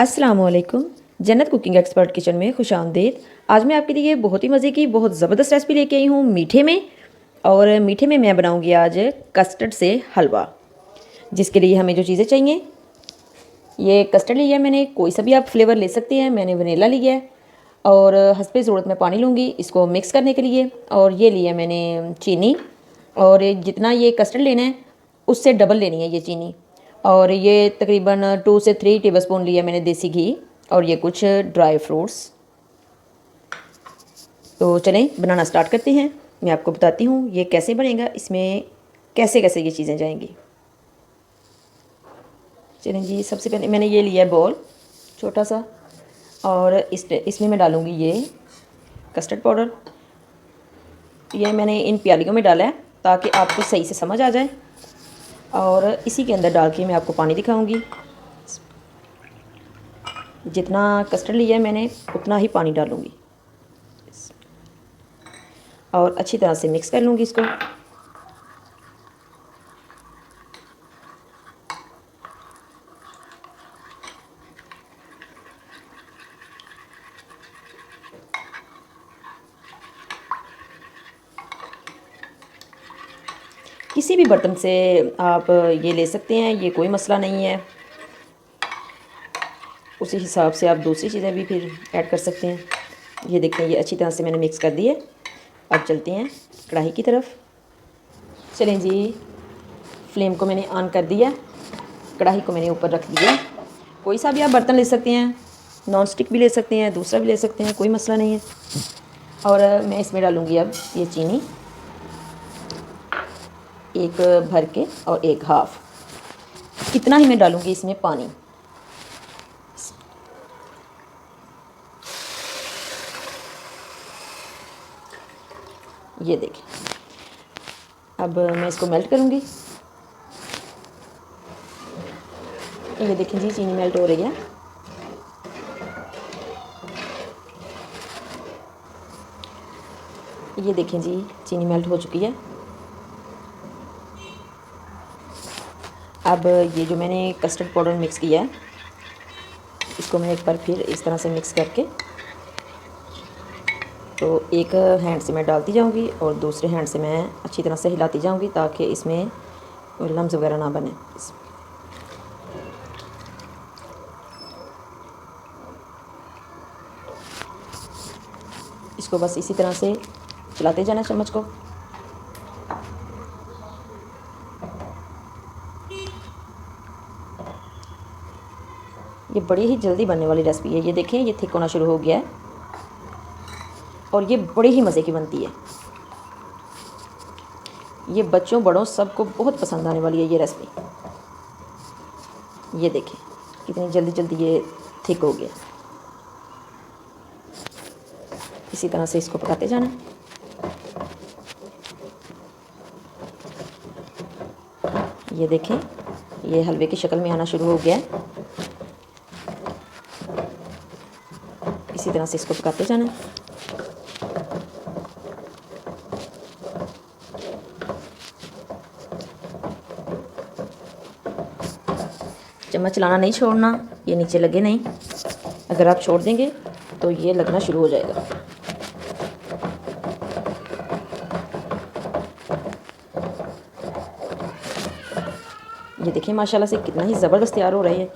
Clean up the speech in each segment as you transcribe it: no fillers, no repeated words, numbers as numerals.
अस्सलामुअलैकुम। जन्नत cooking expert kitchen में खुशामदीद। आज मैं आपके लिए बहुत ही मज़े की बहुत ज़बरदस्त रेसिपी लेके आई हूँ मीठे में। और मीठे में मैं बनाऊँगी आज कस्टर्ड से हलवा। जिसके लिए हमें जो चीज़ें चाहिए, ये कस्टर्ड लिया है मैंने, कोई सा भी आप फ्लेवर ले सकते हैं। मैंने वनीला लिया है और हस्बे ज़रूरत में पानी लूँगी इसको मिक्स करने के लिए। और ये लिया मैंने चीनी, और जितना ये कस्टर्ड लेना है उससे डबल लेनी है ये चीनी। और ये तकरीबन 2 से 3 टेबलस्पून लिया मैंने देसी घी, और ये कुछ ड्राई फ्रूट्स। तो चलें बनाना स्टार्ट करते हैं। मैं आपको बताती हूँ ये कैसे बनेगा, इसमें कैसे कैसे ये चीज़ें जाएंगी। चलें जी, सबसे पहले मैंने ये लिया है बॉल छोटा सा, और इसमें मैं डालूँगी ये कस्टर्ड पाउडर। ये मैंने इन प्यालियों में डाला है ताकि आपको सही से समझ आ जाए। और इसी के अंदर डाल के मैं आपको पानी दिखाऊंगी। जितना कस्टर्ड लिया है मैंने उतना ही पानी डालूंगी और अच्छी तरह से मिक्स कर लूँगी इसको। किसी भी बर्तन से आप ये ले सकते हैं, ये कोई मसला नहीं है। उसी हिसाब से आप दूसरी चीज़ें भी फिर ऐड कर सकते हैं। ये देखें, ये अच्छी तरह से मैंने मिक्स कर दी है। अब चलते हैं कढ़ाई की तरफ। चलें जी, फ्लेम को मैंने ऑन कर दिया, कढ़ाई को मैंने ऊपर रख दिया। कोई सा भी आप बर्तन ले सकते हैं, नॉन स्टिक भी ले सकते हैं, दूसरा भी ले सकते हैं, कोई मसला नहीं है। और मैं इसमें डालूँगी अब ये चीनी, एक भर के और एक हाफ। इतना ही मैं डालूँगी इसमें पानी। ये देखें, अब मैं इसको मेल्ट करूँगी। ये देखें जी, चीनी मेल्ट हो रही है। ये देखें जी, चीनी मेल्ट हो चुकी है। अब ये जो मैंने कस्टर्ड पाउडर मिक्स किया है, इसको मैं एक बार फिर इस तरह से मिक्स करके, तो एक हैंड से मैं डालती जाऊंगी और दूसरे हैंड से मैं अच्छी तरह से हिलाती जाऊंगी ताकि इसमें लम्स वगैरह ना बने। इसको बस इसी तरह से चलाते जाना चम्मच को। ये बड़ी ही जल्दी बनने वाली रेसिपी है। ये देखें, ये थिक होना शुरू हो गया है और ये बड़ी ही मज़े की बनती है। ये बच्चों बड़ों सबको बहुत पसंद आने वाली है ये रेसिपी। ये देखें कितनी जल्दी जल्दी ये थिक हो गया। इसी तरह से इसको पकाते जाना। ये देखें, ये हलवे की शक्ल में आना शुरू हो गया है। इसी तरह से इसको पकाते जाना। चम्मच चलाना नहीं छोड़ना, ये नीचे लगे नहीं। अगर आप छोड़ देंगे तो ये लगना शुरू हो जाएगा। ये देखिए माशाल्लाह से कितना ही ज़बरदस्त तैयार हो रही है।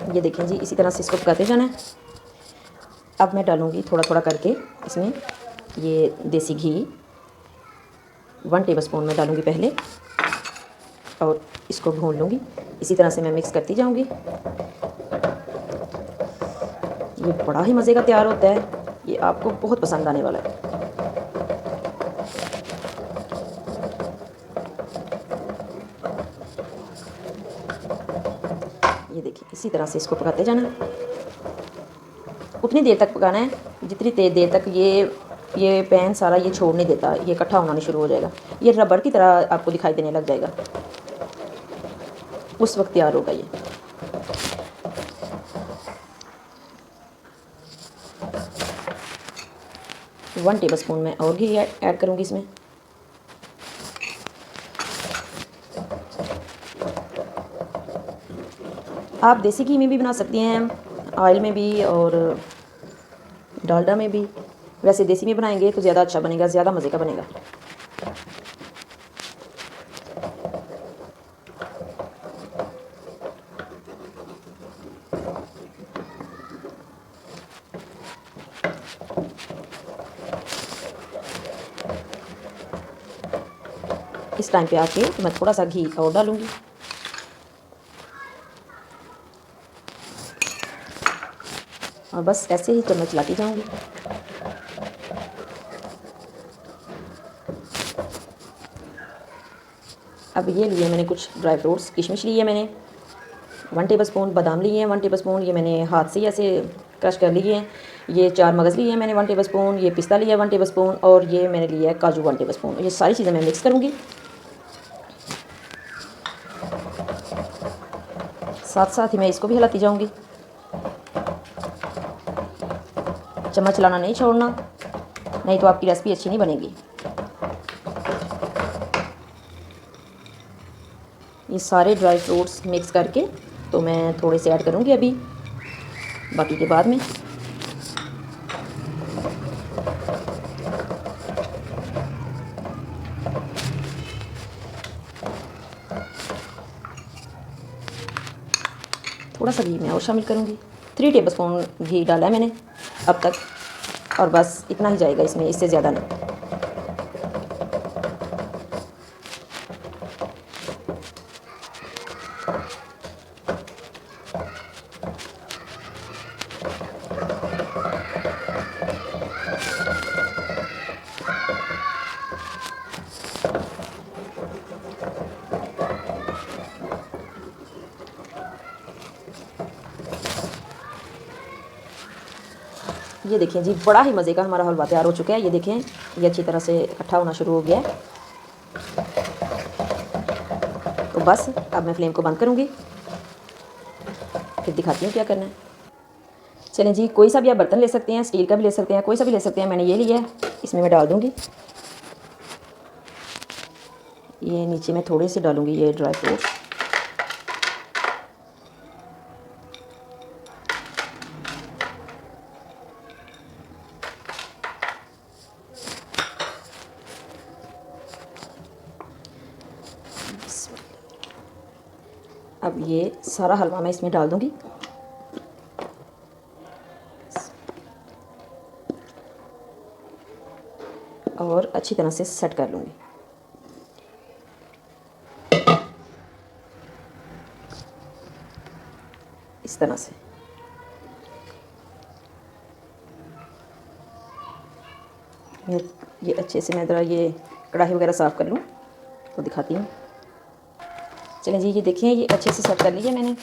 ये देखें जी, इसी तरह से इसको पकाते जाना है। अब मैं डालूँगी थोड़ा थोड़ा करके इसमें ये देसी घी। 1 टेबलस्पून में डालूँगी पहले और इसको भून लूँगी। इसी तरह से मैं मिक्स करती जाऊँगी। ये बड़ा ही मज़े का तैयार होता है, ये आपको बहुत पसंद आने वाला है। ये देखिए, इसी तरह से इसको पकाते जाना। उतनी देर तक पकाना है जितनी देर तक ये पैन सारा ये छोड़ नहीं देता, ये इकट्ठा होना शुरू हो जाएगा। ये रबड़ की तरह आपको दिखाई देने लग जाएगा, उस वक्त तैयार होगा ये। 1 टेबलस्पून मैं और घी ऐड करूँगी इसमें। आप देसी घी में भी बना सकती हैं, ऑयल में भी और डालडा में भी। वैसे देसी में बनाएंगे तो ज़्यादा अच्छा बनेगा, ज़्यादा मज़े का बनेगा। इस टाइम पे आके तो मैं थोड़ा सा घी और डालूँगी। और बस ऐसे ही चम्मच चलाती जाऊँगी। अब ये लिए मैंने कुछ ड्राई फ्रूट्स, किशमिश लिए मैंने 1 टेबलस्पून, बादाम लिए हैं 1 टेबलस्पून, ये मैंने हाथ से ही ऐसे क्रश कर लिए हैं। ये 4 मगज़ लिए हैं मैंने 1 टेबलस्पून, ये पिस्ता लिया 1 टेबलस्पून और ये मैंने लिया है काजू 1 टेबलस्पून। ये सारी चीज़ें मैं मिक्स करूँगी। साथ साथ ही मैं इसको भी हिलाती जाऊँगी। चम्मच चलाना नहीं छोड़ना, नहीं तो आपकी रेसिपी अच्छी नहीं बनेगी। ये सारे ड्राई फ्रूट्स मिक्स करके तो मैं थोड़े से ऐड करूँगी अभी, बाकी के बाद में। थोड़ा सा घी मैं और शामिल करूँगी। 3 टेबलस्पून घी डाला है मैंने अब तक, और बस इतना ही जाएगा इसमें, इससे ज़्यादा नहीं। ये देखें जी, बड़ा ही मज़े का हमारा हलवा तैयार हो चुका है। ये देखें, ये अच्छी तरह से इकट्ठा होना शुरू हो गया है। तो बस अब मैं फ्लेम को बंद करूँगी, फिर दिखाती हूँ क्या करना है। चलें जी, कोई सा भी आप बर्तन ले सकते हैं, स्टील का भी ले सकते हैं, कोई सा भी ले सकते हैं। मैंने ये लिया है, इसमें मैं डाल दूँगी। ये नीचे मैं थोड़े से डालूँगी ये ड्राई फ्रूट्स। अब ये सारा हलवा मैं इसमें डाल दूँगी। और अच्छी तरह से सेट कर लूँगी। इस तरह से ये अच्छे से मैं ज़रा ये कढ़ाई वगैरह साफ़ कर लूँ तो दिखाती हूँ। चलें जी, ये देखें, ये अच्छे से सेट कर लिया मैंने।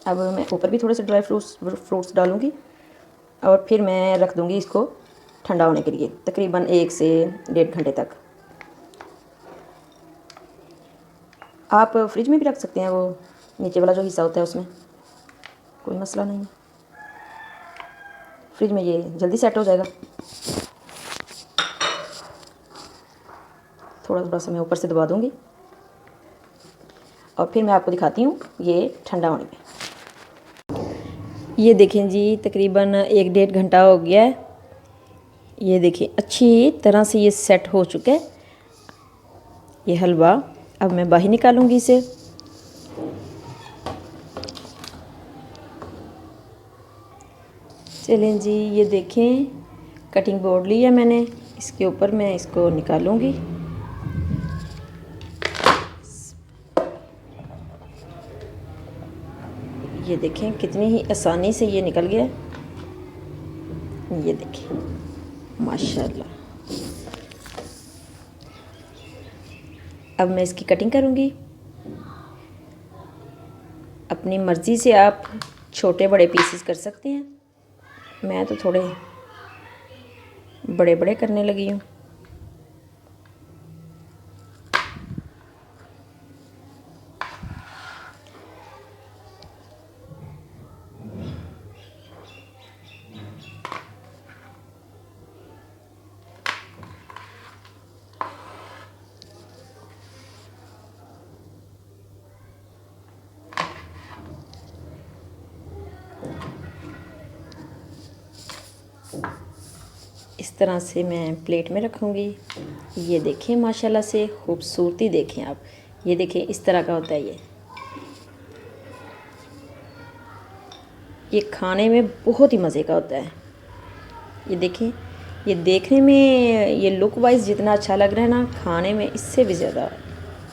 अब मैं ऊपर भी थोड़े से ड्राई फ्रूट्स डालूँगी और फिर मैं रख दूँगी इसको ठंडा होने के लिए, तकरीबन 1 से 1.5 घंटे तक। आप फ्रिज में भी रख सकते हैं, वो नीचे वाला जो हिस्सा होता है उसमें, कोई मसला नहीं है। फ्रिज में ये जल्दी सेट हो जाएगा। थोड़ा थोड़ा सा मैं ऊपर से दबा दूँगी और फिर मैं आपको दिखाती हूँ ये ठंडा होने पे। ये देखें जी, तकरीबन 1 डेढ़ घंटा हो गया है। ये देखें, अच्छी तरह से ये सेट हो चुका है ये हलवा। अब मैं बाहर निकालूंगी इसे। चलें जी, ये देखें, कटिंग बोर्ड लिया मैंने, इसके ऊपर मैं इसको निकालूंगी। ये देखें कितनी ही आसानी से ये निकल गया। ये देखें, माशाल्लाह। अब मैं इसकी कटिंग करूंगी। अपनी मर्ज़ी से आप छोटे बड़े पीसेस कर सकते हैं। मैं तो थोड़े बड़े बड़े करने लगी हूँ। तरह से मैं प्लेट में रखूँगी। ये देखें माशाल्लाह से खूबसूरती देखें आप, ये देखें इस तरह का होता है ये खाने में बहुत ही मज़े का होता है। ये देखें, ये देखने में ये लुक वाइज जितना अच्छा लग रहा है ना, खाने में इससे भी ज़्यादा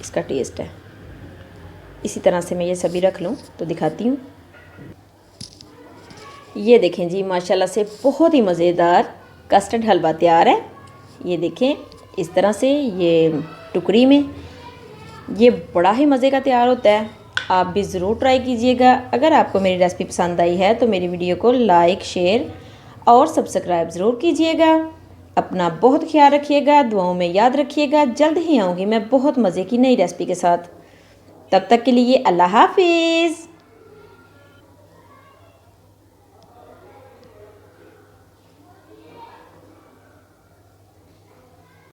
इसका टेस्ट है। इसी तरह से मैं ये सभी रख लूँ तो दिखाती हूँ। ये देखें जी माशाल्लाह से बहुत ही मज़ेदार कस्टर्ड हलवा तैयार है। ये देखें इस तरह से ये टुकड़ी में, ये बड़ा ही मज़े का तैयार होता है। आप भी ज़रूर ट्राई कीजिएगा। अगर आपको मेरी रेसिपी पसंद आई है तो मेरी वीडियो को लाइक, शेयर और सब्सक्राइब ज़रूर कीजिएगा। अपना बहुत ख्याल रखिएगा, दुआओं में याद रखिएगा। जल्द ही आऊँगी मैं बहुत मज़े की नई रेसिपी के साथ। तब तक के लिए अल्लाह हाफिज़।